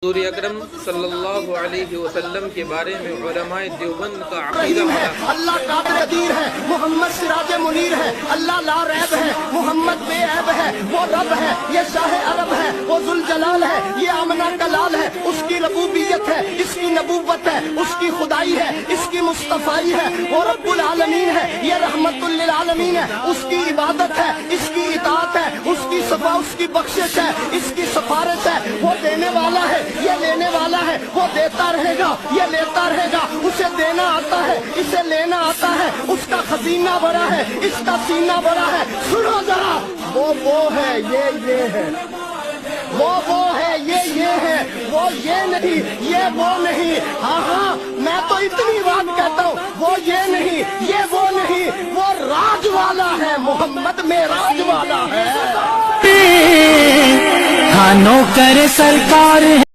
हुज़ूर अकरम सल्लल्लाहु अलैहि वसल्लम के बारे में उलमाए देवबंद का अक़ीदा है। अल्लाह कादिर है, मोहम्मद सिराज मुनीर है, अल्लाह ला रैब है, मोहम्मद बेऐब है, वो रब है, ये शाह अरब है, वो जुल जलाल है, ये आमना कलाल है, उसकी रबूबियत है, इसकी नबूवत है, उसकी खुदाई है, इसकी मुस्तफाई है, वो रब्बुल आलमीन है, ये रहमतुल लिल आलमीन है, उसकी इबादत है, इसकी इताअत है, उसकी सफा उसकी बख्शिश है, इसकी सिफारिश है, वो देने वाला है, ये लेने वाला है, वो देता रहेगा, ये लेता रहेगा, उसे देना आता है, इसे लेना आता है, उसका खजीना बड़ा है, इसका सीना बड़ा है। सुनो जरा, वो है, ये है, वो है, ये है, वो ये नहीं, ये वो नहीं। हाँ, मैं तो इतनी बात कहता हूँ, वो ये नहीं, ये वो नहीं, वो राज वाला है, मोहम्मद में राज वाला है। हाँ नौकर सरकार